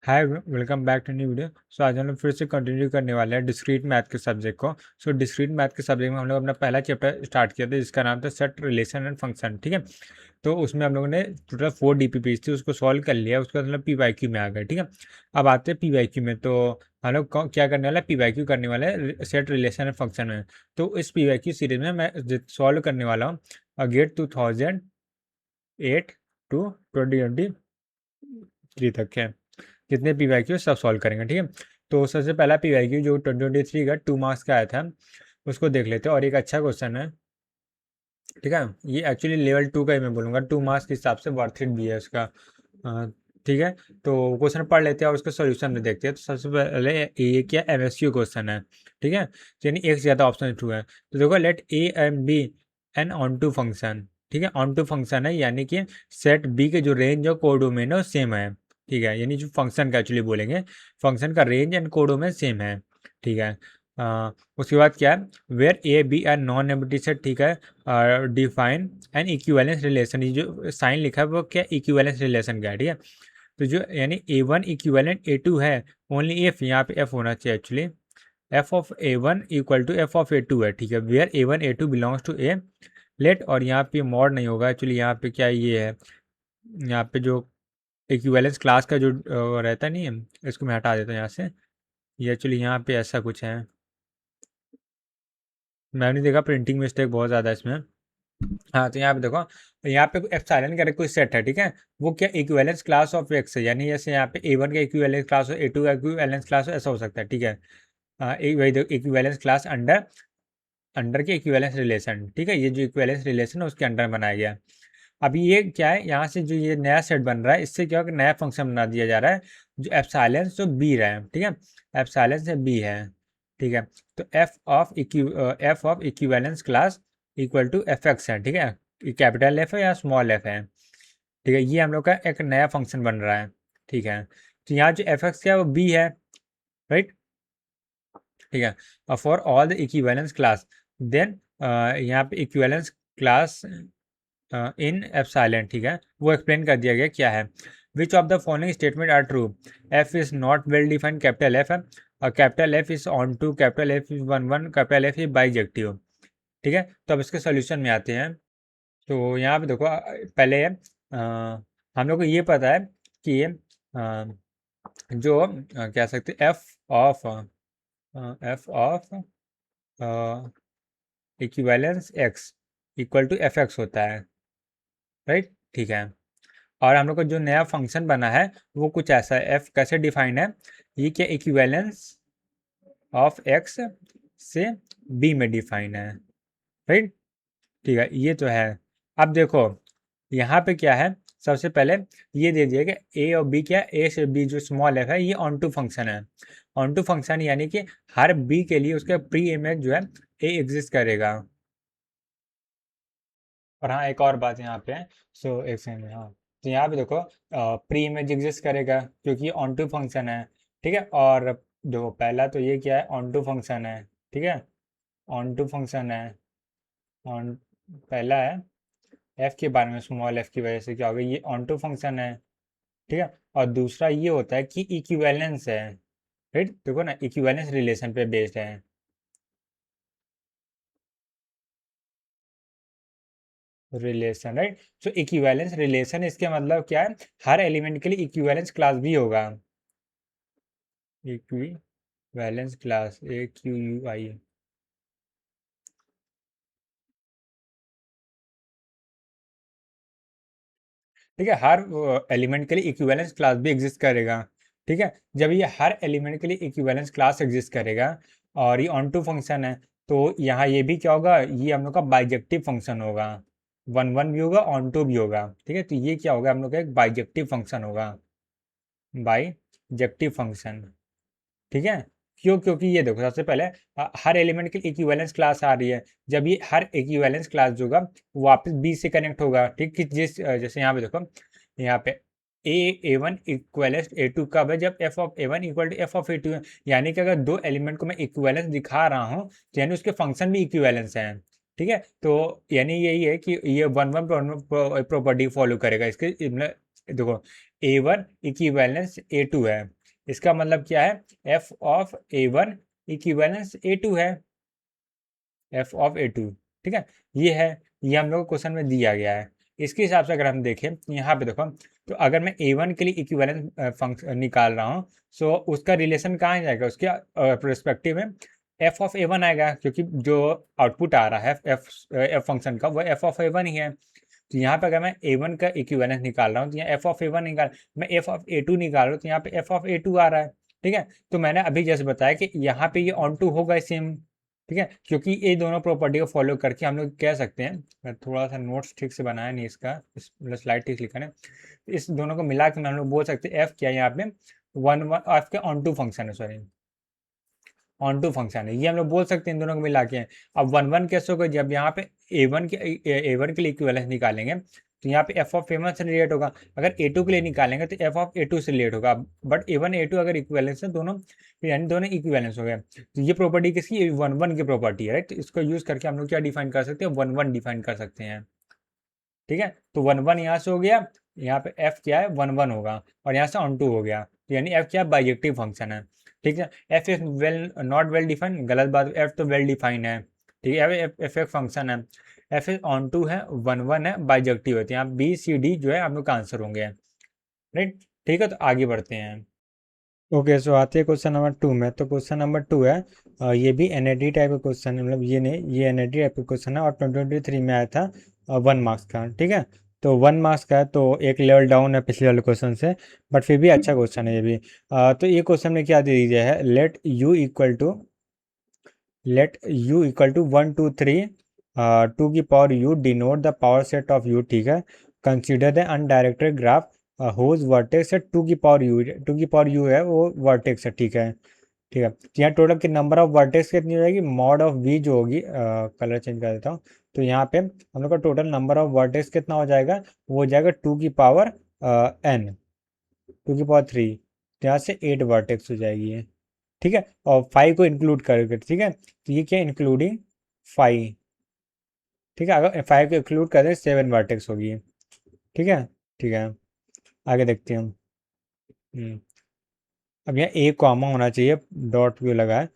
Hi, welcome back to new video. So आज हम लोग फिर से कंटिन्यू करने वाले हैं डिस्क्रीट मैथ के सब्जेक्ट को। सो डिस्क्रीट मैथ के सब्जेक्ट में हम लोग अपना पहला चैप्टर स्टार्ट किया था जिसका नाम था सेट रिलेशन एंड फंक्शन। ठीक है, तो उसमें हम लोगों ने टोटल 4 डीपीपीज थी, उसको सॉल्व कर लिया। उसके बाद मतलब पीवाईक्यू में आ गए। ठीक है, अब आते हैं पीवाईक्यू में। तो हम लोग क्या करने वाला है, पीवाईक्यू करने वाले हैं सेट रिलेशन एंड फंक्शन में। तो इस पीवाईक्यू सीरीज में मैं सॉल्व करने वाला हूँ गेट 2008 टू 2023 तक है। जितने पी वाई क्यू सब सॉल्व करेंगे। ठीक है, तो सबसे पहला पी वाई क्यू जो 2023 का 2 मार्क्स का आया था उसको देख लेते हैं। और एक अच्छा क्वेश्चन है। ठीक है, ये एक्चुअली लेवल 2 का ही मैं बोलूँगा, 2 मार्क्स के हिसाब से वर्थ इट भी है उसका। ठीक है, तो क्वेश्चन पढ़ लेते हैं और उसका सोल्यूशन भी देखते हैं। तो सबसे पहले ये क्या एमएसक्यू क्वेश्चन है। ठीक है, यानी एक से ज़्यादा ऑप्शन ट्रू है। तो देखो, let A and B an onto function. ठीक है, ऑन टू फंक्शन है यानी कि सेट बी के जो रेंज और कोडोमेन है सेम है। ठीक है, यानी जो फंक्शन का एक्चुअली बोलेंगे, फंक्शन का रेंज एंड कोडोमेन सेम है। ठीक है, उसके बाद क्या है, where A B are non empty set. ठीक है, डिफाइन एन इक्विवेलेंस रिलेशन। ये जो साइन लिखा है वो क्या इक्विवेलेंस रिलेशन का है। ठीक है, तो जो यानी A one equivalent A two है, ओनली एफ, यहाँ पे एफ होना चाहिए actually, F of A one equal to F of A two है। ठीक है, where A one A two belongs to A let, और यहाँ पे मॉड नहीं होगा एक्चुअली, यहाँ पे क्या ये है, यहाँ पे जो इक्विवेलेंस क्लास का जो रहता नहीं है, इसको मैं हटा देता हूँ यहाँ से। ये एक्चुअली यहाँ पे ऐसा कुछ है, मैंने देखा प्रिंटिंग मिस्टेक बहुत ज़्यादा है इसमें। हाँ, तो यहाँ पे देखो, यहाँ पे एप्सिलॉन का कोई सेट है। ठीक है, वो क्या इक्विवेलेंस क्लास ऑफ एक्स है, यानी जैसे यहाँ पे ए वन का इक्विवेलेंस क्लास हो, ए टू का इक्विवेलेंस क्लास हो, ऐसा हो सकता है। ठीक है, वही देखो इक्विवेलेंस क्लास अंडर अंडर के इक्विवेलेंस रिलेशन। ठीक है, ये जो इक्विवेलेंस रिलेशन है उसके अंडर बनाया गया। अब ये क्या है, यहाँ से जो ये नया सेट बन रहा है, इससे क्या होगा, नया फंक्शन बना दिया जा रहा है जो एप्सिलॉन जो बी रहा है। ठीक है, एप्सिलॉन से बी है। ठीक है, तो F of equivalence class equal to F X है। ठीक है, कैपिटल एफ है या स्मॉल एफ है। ठीक है, ये हम लोग का एक नया फंक्शन बन रहा है। ठीक है, तो यहाँ जो एफ एक्स क्या है वो बी है, राइट। ठीक है, for all the equivalence class, then यहाँ पे इक्विवेलेंस क्लास इन एप्सिलॉन। ठीक है, वो एक्सप्लेन कर दिया गया क्या है। Which of the following statement are true, F is not well defined, capital F है, और capital F is onto, capital F is one one, capital F is bijective. ठीक है, तो अब इसके सोल्यूशन में आते हैं। तो यहाँ पे देखो, पहले हम लोग को ये पता है कि जो कह सकते F of equivalence X equal to F X होता है, राइट। ठीक है, और हम लोग का जो नया फंक्शन बना है वो कुछ ऐसा है। एफ कैसे डिफाइंड है, ये क्या इक्विवेलेंस ऑफ एक्स से बी में डिफाइन है, राइट। ठीक है, ये तो है। अब देखो यहाँ पे क्या है, सबसे पहले ये दे दिया कि ए और बी क्या, ए से बी जो स्मॉल एफ है ये ऑन टू फंक्शन है। ऑन टू फंक्शन यानी कि हर बी के लिए उसका प्री इमेज जो है ए एग्जिस्ट करेगा। और हाँ, एक और बात यहाँ पे है। सो एक सेकंड, हाँ, तो यहाँ पे देखो प्री इमेज एग्जिस्ट करेगा क्योंकि ऑन टू फंक्शन है। ठीक है, और देखो पहला तो ये क्या है, ऑन टू फंक्शन है। ठीक है, ऑन टू फंक्शन है, ऑन पहला है एफ के बारे में, स्मॉल एफ की वजह से क्या होगा, ये ऑन टू फंक्शन है। ठीक है, और दूसरा ये होता है कि इक्विवेलेंस है, राइट। देखो ना, इक्विवेलेंस रिलेशन पे बेस्ड है। Relation, right. So equivalence relation, इसके मतलब क्या है, हर एलिमेंट के लिए इक्विवेलेंस क्लास भी होगा। इक्विवेलेंस क्लास, ए क्यू यू आई। ठीक है, हर एलिमेंट के लिए इक्विवेलेंस क्लास भी एग्जिस्ट करेगा। ठीक है, जब ये हर एलिमेंट के लिए इक्विवेलेंस क्लास एग्जिस्ट करेगा और ये ऑन टू फंक्शन है, तो यहाँ ये भी क्या होगा, ये हम लोग का बाइजेक्टिव फंक्शन होगा। वन वन भी होगा, ऑन टू भी होगा। ठीक है, तो ये क्या होगा, हम लोग का एक बाइजेक्टिव फंक्शन होगा, बाइजेक्टिव फंक्शन। ठीक है, क्यों, क्योंकि ये देखो सबसे पहले हर एलिमेंट की इक्विवेलेंस क्लास आ रही है। जब ये हर इक्विवेलेंस क्लास जो होगा वो वापस बी से कनेक्ट होगा। ठीक, कि जैसे यहाँ पे देखो, यहाँ पे A one equivalence A two कब है, जब F of A one equal to F of A two है। यानी कि अगर दो एलिमेंट को मैं इक्विवेलेंस दिखा रहा हूँ तो यानी उसके फंक्शन भी इक्विवेलेंस है। ठीक है, तो यानी यही है कि ये वन वन प्रॉपर्टी फॉलो करेगा इसके, देखो A1 इक्विवेलेंस A2 है, इसका मतलब क्या है, f of A1 equivalence A2 है, f ऑफ A2, ठीक है। ये हम लोग को क्वेश्चन में दिया गया है। इसके हिसाब से अगर हम देखें यहाँ पे देखो, तो अगर मैं A1 के लिए इक्विवेलेंस फंक्शन निकाल रहा हूँ, सो उसका रिलेशन कहाँ जाएगा, उसके परस्पेक्टिव में f ऑफ A1 आएगा, क्योंकि जो आउटपुट आ रहा है f फंक्शन का वो f ऑफ A1 ही है। तो यहाँ पे अगर मैं A1 का इक्विवेलेंस निकाल रहा हूँ तो यहाँ f ऑफ A1 निकाल, मैं f ऑफ A2 निकाल रहा हूँ तो यहाँ पे f ऑफ A2 आ रहा है, ठीक है। तो मैंने अभी जैसे बताया कि यहाँ पे ये ऑन टू होगा सेम, ठीक है, क्योंकि ये दोनों प्रॉपर्टी को फॉलो करके हम लोग कह सकते हैं, मैं थोड़ा सा नोट्स ठीक से बनाया नहीं इसका, इस मतलब स्लाइड ठीक लिखा है, इस दोनों को मिला के हम लोग बोल सकते हैं एफ क्या है यहाँ पे वन वन एफ के ऑन टू फंक्शन है, सॉरी ऑन टू फंक्शन है, ये हम लोग बोल सकते हैं इन दोनों को मिला के। अब वन वन कैसे होगा, जब यहाँ पे A1 के लिए इक्विवेलेंस निकालेंगे तो यहाँ पे एफ ऑफ A1 से रिलेट होगा, अगर A2 के लिए निकालेंगे तो एफ ऑफ A2 से रिलेट होगा, बट A1 A2 अगर इक्विवेलेंस है दोनों, यानी दोनों इक्विवेलेंस हो गए। तो ये प्रॉपर्टी किसकी, वन वन की प्रॉपर्टी है, राइट। तो इसको यूज करके हम लोग क्या डिफाइन कर सकते हैं, वन वन डिफाइन कर सकते हैं, ठीक है। तो वन वन यहाँ से हो गया, यहाँ पे एफ क्या है वन वन होगा, और यहाँ से ऑन टू हो गया, तो यानी एफ क्या है, बाइजेक्टिव फंक्शन है, ठीक है। F is well not well defined, गलत बात, एफ तो वेल डिफाइंड है, ठीक है। एफ एक फंक्शन है, एफ इज ऑन टू है, वन वन है, बाइजेक्टिव है, तो यहाँ बी सी डी जो है आप लोग का आंसर होंगे, राइट, ठीक है। तो आगे बढ़ते हैं। ओके, सो आते हैं क्वेश्चन नंबर 2 में। तो क्वेश्चन नंबर 2 है, ये भी एनएडी टाइप का क्वेश्चन है, मतलब ये नहीं, ये एनएडी टाइप का क्वेश्चन है और 2023 में आया था 1 मार्क्स का, ठीक है। तो 1 मार्क्स का है, तो एक लेवल डाउन है पिछले वाले क्वेश्चन से, बट फिर भी अच्छा क्वेश्चन है ये भी। तो ये क्वेश्चन में क्या दे दिया है, लेट u इक्वल टू 1 2 3 2 की power u denote the power set of u, ठीक है। Consider the undirected graph whose vertex है 2 की पावर u है वो वर्टेक्स है, ठीक है, ठीक है। तो यहाँ टोटल की नंबर ऑफ वर्टेक्स कितनी हो जाएगी, मॉड ऑफ v जो होगी, कलर चेंज कर देता हूँ, तो यहाँ पे हम लोग का टोटल नंबर ऑफ वर्टेक्स कितना हो जाएगा, वो हो जाएगा 2 की पावर n, 2 की पावर 3, तो यहाँ से 8 वर्टेक्स हो जाएगी ये, ठीक है। और 5 को इंक्लूड करके, ठीक है, तो ये क्या इंक्लूडिंग 5, ठीक है। अगर 5 को इंक्लूड कर दें 7 वर्टेक्स होगी, ठीक है, ठीक है। आगे देखते हैं हम। अब यहाँ ए कॉमा होना चाहिए, डॉट क्यों लगा है,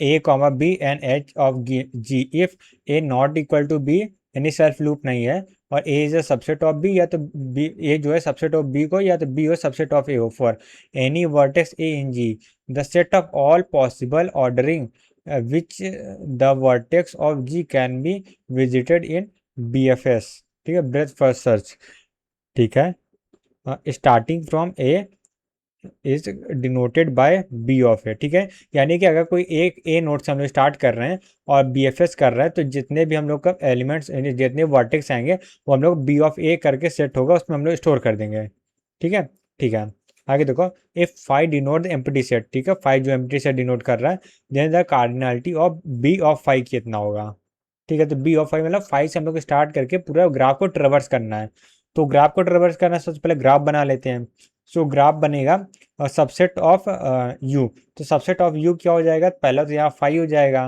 A comma B and H of G if A not equal to B, यानी सेल्फ लूप नहीं है, और A is a subset of B, या तो बी ए जो है सबसेट ऑफ बी को, या तो बी हो सबसेट ऑफ ए हो, for any vertex A in G the set of all possible ordering which the vertex of G can be visited in B F S, ठीक है, breadth first search, ठीक है, starting from A is denoted by B of A, ठीक है। यानी कि अगर कोई एक ए नोड से हम लोग स्टार्ट कर रहे हैं और बी एफ एस कर रहे हैं, तो जितने भी हम लोग का एलिमेंट्स, जितने वर्टेक्स आएंगे वो हम लोग बी ऑफ ए करके सेट होगा, उसमें हम लोग स्टोर कर देंगे, ठीक है, ठीक है। आगे देखो, if 5 denote the empty set, ठीक है, 5 जो एम्प्टी सेट डिनोट कर रहा है, then the cardinality of B of 5 कितना होगा, ठीक है। तो बी ऑफ 5 मतलब 5 से हम लोग स्टार्ट करके पूरा ग्राफ को ट्रेवर्स करना है, तो ग्राफ को ट्रेवर्स करना सबसे पहले ग्राफ बना लेते हैं। सो ग्राफ बनेगा सबसेट ऑफ यू, तो सबसेट ऑफ यू क्या हो जाएगा, पहला तो यहाँ 5 हो जाएगा,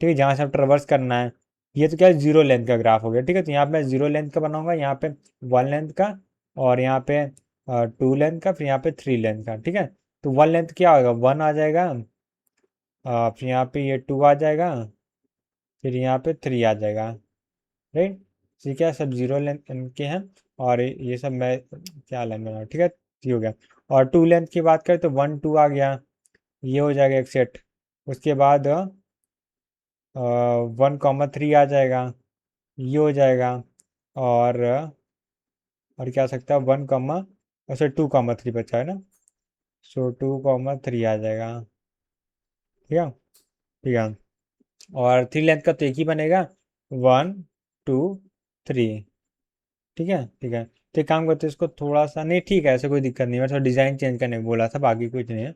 ठीक है, जहाँ से हम ट्रेवर्स करना है। ये तो क्या है, जीरो लेंथ का ग्राफ हो गया, ठीक है। तो यहाँ पे मैं जीरो लेंथ का बनाऊंगा, यहाँ पे 1 लेंथ का, और यहाँ पे 2 लेंथ का, फिर यहाँ पे 3 लेंथ का, ठीक है। तो 1 लेंथ क्या होगा, 1 आ जाएगा, फिर यहाँ पे ये 2 आ जाएगा, फिर यहाँ पे 3 आ जाएगा, राइट। ठीक है, सब जीरो लेंथ के हैं, और ये सब मैं क्या लेंथ बना, ठीक है, ये हो गया। और 2 लेंथ की बात करें तो 1 2 आ गया, ये हो जाएगा एक सेट। उसके बाद 1 3 आ जाएगा, ये हो जाएगा, और क्या आ सकता है 1 अच्छा 2 3 बचा है ना, सो 2 3 आ जाएगा, ठीक है, ठीक है। और 3 लेंथ का तो एक ही बनेगा, 1 2 3, ठीक है, ठीक है। तो एक काम करते हैं, इसको थोड़ा सा, नहीं ठीक है, ऐसे कोई दिक्कत नहीं है, थोड़ा डिज़ाइन चेंज करने को बोला था, बाकी कुछ नहीं है।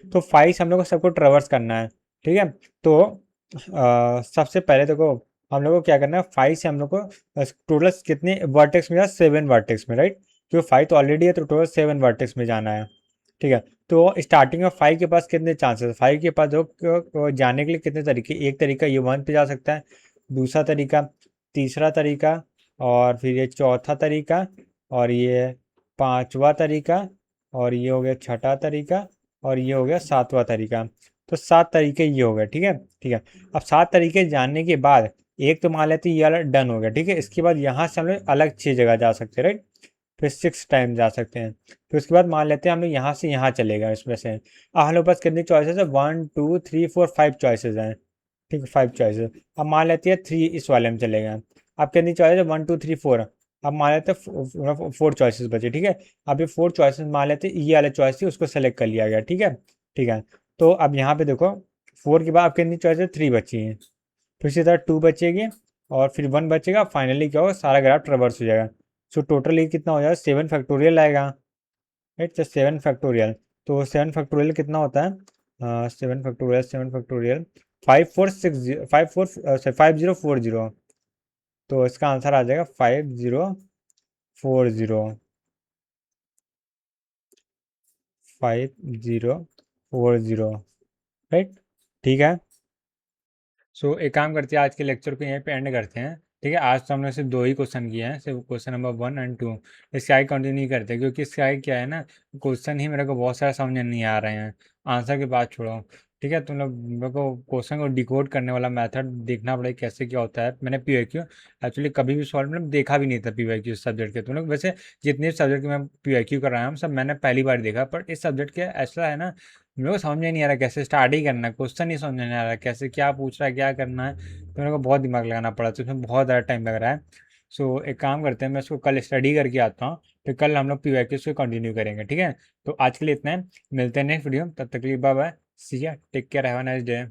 तो 5 हम लोग को सबको ट्रेवर्स करना है, ठीक है। तो सबसे पहले देखो हम लोग को क्या करना है, 5 से हम लोग को टोटल कितने वर्टेक्स में, 7 वर्टेक्स में, राइट। क्योंकि 5 तो ऑलरेडी है, तो टोटल 7 वर्टेक्स में जाना है, ठीक है। तो स्टार्टिंग में 5 के पास कितने चांसेस है, 5 के पास जो जाने के लिए कितने तरीके, एक तरीका ये 1 पे जा सकता है, दूसरा तरीका, तीसरा तरीका, और फिर ये चौथा तरीका, और ये 5वां तरीका, और ये हो गया छठा तरीका, और ये हो गया 7वां तरीका। तो 7 तरीके ये हो गए, ठीक है। ठीक है, अब 7 तरीके जानने के बाद एक तो मान लेते हैं ये वाला डन हो गया, ठीक है। इसके बाद यहाँ से हम लोग अलग 6 जगह जा सकते हैं, राइट। फिर 6 टाइम जा सकते हैं। फिर उसके बाद मान लेते हैं हम लोग यहाँ से यहाँ चलेगा इसमें से। अब हम लोग पास कितनी चॉइसेस है, 1 2 3 4 5 चॉइसेस हैं, ठीक है, 5 चॉइसेस। अब मान लेते हैं 3 इस वाले में चलेगा। अब कितनी चॉइस है, 1 2 3 4। अब मान लेते हैं 4 चॉइसेस बचे, ठीक है। अब ये 4 चॉइसेस मान लेते हैं ये वाला चॉइस थी उसको सेलेक्ट कर लिया गया, ठीक है। ठीक है, तो अब यहाँ पे देखो 4 के बाद अब कितनी चॉइस है, 3 बची हैं। फिर इसी तरह 2 बचेगी, और फिर 1 बचेगा। फाइनली क्या होगा, सारा ग्राफ ट्रेवर्स हो जाएगा। सो टोटल ये कितना हो जाएगा, 7 फैक्टोरियल आएगा, राइट। तो 7 फैक्टोरियल, तो 7 फैक्टोरियल कितना होता है, 7 फैक्टोरियल 5040, तो इसका आंसर आ जाएगा 5040, राइट। ठीक है, सो एक काम करते हैं, आज के लेक्चर को यहीं पे एंड करते हैं, ठीक है। आज तो हमने सिर्फ 2 ही क्वेश्चन किए हैं, सिर्फ क्वेश्चन नंबर 1 और 2। इसके आगे कंटिन्यू करते हैं, क्योंकि इसके आगे क्या है ना, क्वेश्चन ही मेरे को बहुत सारे समझ नहीं आ रहे हैं, आंसर के बाद छोड़ो। ठीक है, तुम लोग मेरे को क्वेश्चन को डिकोड करने वाला मेथड देखना पड़ेगा कैसे क्या होता है। मैंने पीवाईक्यू एक्चुअली कभी भी सॉल्व मतलब देखा भी नहीं था पीवाईक्यू सब्जेक्ट के। तुम लोग वैसे जितने सब्जेक्ट के मैं पीवाईक्यू कर रहा हूँ सब मैंने पहली बार देखा, पर इस सब्जेक्ट के ऐसा है ना, मेरे को समझ में नहीं आ रहा कैसे स्टार्ट ही करना है, क्वेश्चन नहीं समझ में नहीं आ रहा कैसे क्या पूछ रहा है क्या करना है। तो मेरे को बहुत दिमाग लगाना पड़ा, तो इसमें बहुत ज़्यादा टाइम लग रहा है। सो एक काम करते हैं, मैं इसको कल स्टडी करके आता हूँ, फिर कल हम लोग पीवाईक्यूज़ को कंटिन्यू करेंगे, ठीक है। तो आज के लिए इतना है, मिलते हैं नेक्स्ट वीडियो, तब तक के लिए bye bye, see ya, take care, have a nice day.